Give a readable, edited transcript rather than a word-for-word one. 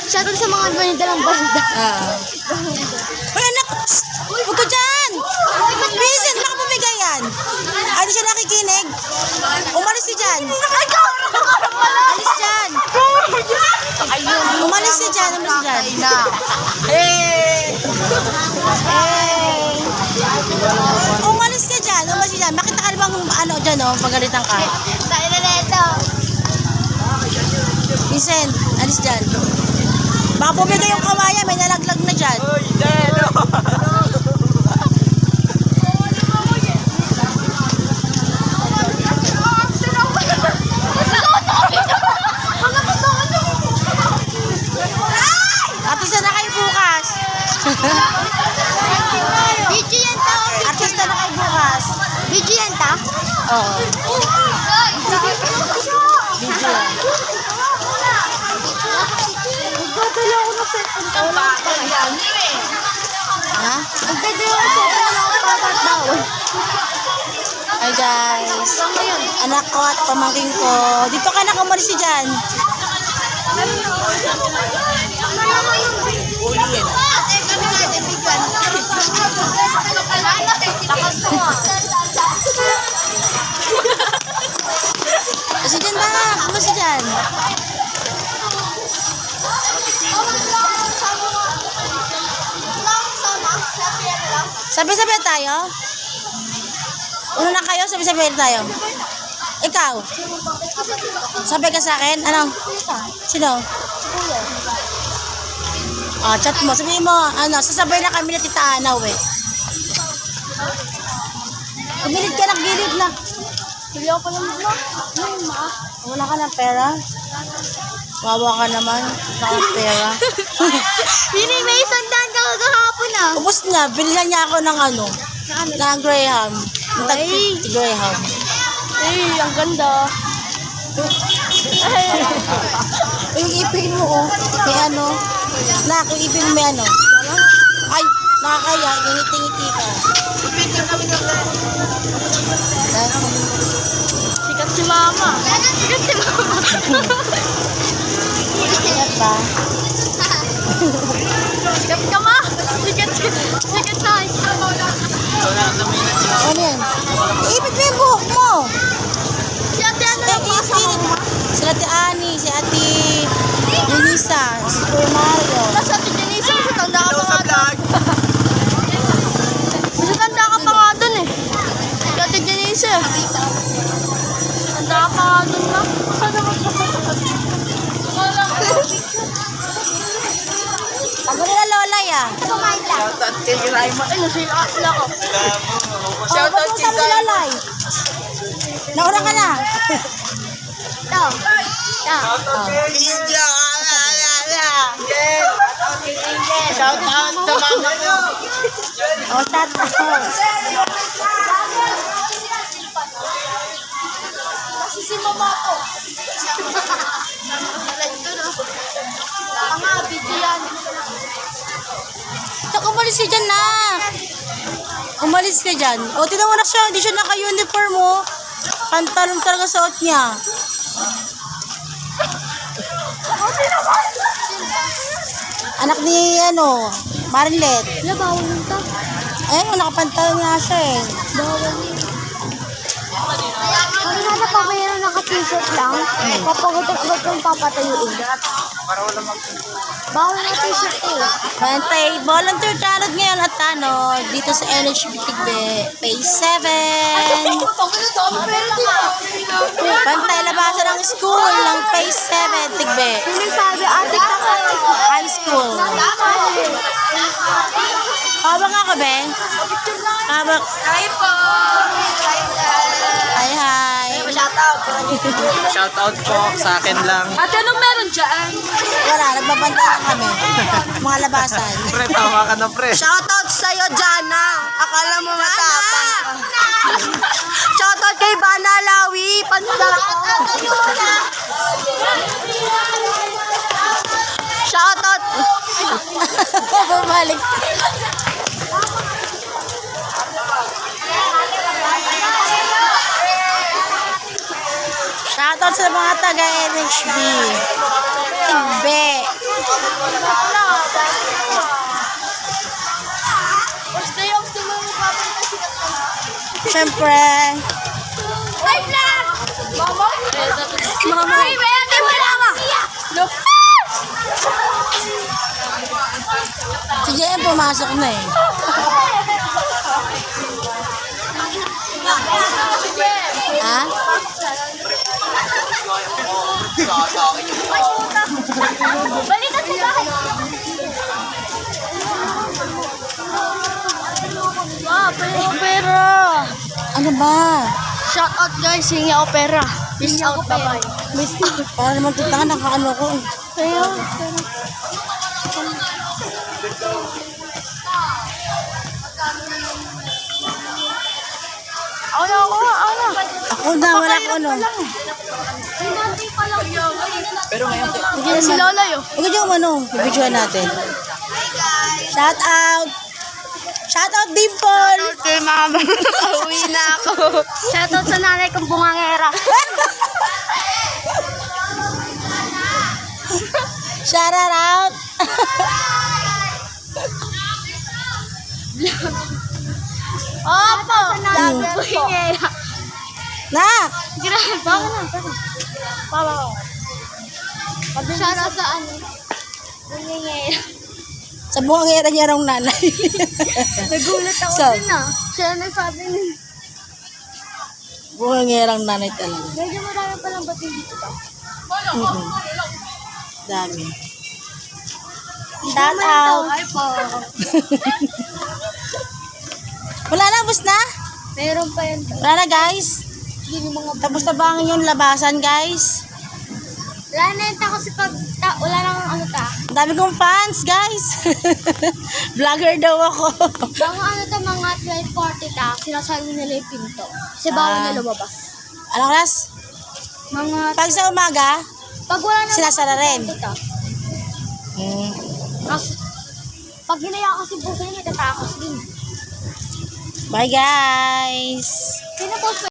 Shoutout sa mga dalang banda. Uy, anak! Huwag ka dyan! Vincent, baka pumigay yan. Hindi siya nakikinig. Umalis si dyan. Alis dyan. Umalis si dyan. Umalis si dyan. Umalis ka dyan. Umalis ka dyan. Makita ka bang ano dyan, oh, pagalitan ka. Tayo na neto. Vincent, alis dyan. Baka pumigay yung kawaya. May nalaglag na dyan. Artista na kayo bukas. Video yan ta. Artista na kayo bukas. Video yan ta. Oo. Video. Nagdadala ako ng cellphone ko. Ha? Nagdadala ako ng cellphone daw. Hi guys. Anak ko at pamangking ko. Dito ka na, kumalis si dyan. Kasi dyan na, kumalis si dyan. Sabi-sabi tayo? Una na kayo, sabi-sabi tayo. Ikaw? Sabi ka sa akin? Ano? Sino? Chat mo. Sabihin mo, ano, sasabay na kami na Tita Anaw eh. Gilid ka lang, gilid na. Bili ako ng mga. Wala ka ng pera? Wawa ka naman. Wala ka pera. Hindi, may isandaan ka kagahapon ah. Ubus na, bilhan niya ako ng ano, ng Graham. Ng tag-50 Graham. Eh, ang ganda. Yung ipin mo, oh, may ano. Nak, yung ipin mo may ano. Ay, nakakaya, ngiti-ngiti ka. Sikat si mama. Sikat si mama. Sikat ba? Sikat ka ma. Sikat tayo. Ano yan? Ipit mo yung buhok mo. Si ate ano lang pasama. Si Ate Ani, si Ate Denisa, si Super Mario. Tapos ate Denise, tanda ka pa nga doon. Mas tanda ka pa nga doon eh. Si ate Denise. Tanda ka pa nga doon na. Pag nila Lola ya. Kumain lang. Shoutout kay Raima. Ay, nasila sila ko. Shoutout kay Lola. Nauna ka na. Ito. Shoutout sa mama mo. O, tata. Kasi si mama ko. Tama, video yan. Ito, umalis ka dyan na. Umalis ka dyan. O, tinan mo na siya. Hindi siya naka-uniform mo. Pantalon talaga suot niya. Anak ni, ano, Marinlet. Wala, bawal yun to. Eh, nakapantalon nga siya eh. Bawal yun. Ano na pa mayroon naka-t-shirt lang? Papagutot-gutot yung papatayuin. Bawal na t-shirt eh. Bantay, volunteer talent ngayon at ano, dito sa NHB Tigbe, Phase 7. Bantay, labasan ng school ng Phase 7, Tigbe. Sino sabi, ate ka ka? High school. Kabak nga ka, be? Kabak. Hi po! Hi, hi. Shoutout po sa akin lang. Ate, anong meron dyan? Wala, nagbabantay lang kami. Mga labasan. Pre, tawa ka na pre. Shoutout sa'yo, Jana. Akala mo matapang ka. Shoutout kay Bana Lawi. Panda ko. Shoutout. Bumalik. Shoutout sa mga taga-NHB. Be. Siyempre. Hi, vlog! Mama? Ay, may ate mo lang ako! Si JM pumasok na eh. Ha? Balikan mo bakit? Wow, opera! Ano ba? Shout out guys, hingi opera. Peace out, bye-bye. Para naman tutangan, nakaano ko eh. Kaya, ako na. Ako na, wala ko ano. Hinantay pa lang. Pero ngayon, Hindi si Lola yun. Ikaw yung ano, bibidyoan natin. Shout out! Shout out, Dimple! Kay mama, uwi na ako. Shout out sa nanay kong bungangera. Shout out! Opo! Bungangera. Nak! Grabe. Bakit na? Papa ko. Shout out sa ano? Bungangera. Sa buhangera niya raw nanay. Nagulat ako So? din ah. Siya nagsabi niya. Buhangerang nanay talaga. Medyo marami palang batin dito ba? Dami. Shout out! Ay po. Wala na, bus na? Meron pa yan. Wala na, guys. Hindi yung mga... Tapos na ba ang inyong labasan, guys? Wala na yun kasi pag... wala nang ano ta. Ang dami kong fans, guys. Vlogger daw ako. Mga ano ta, mga 12:40 ta. Sinasabi nila yung pinto. Kasi bawal na lumabas. Anong oras? Mga... Pag sa umaga, Pag wala na... sinasara rin. Ta. Kasi... Pag hinaya kasi bukin, itatakos din. Bye, guys. Sino po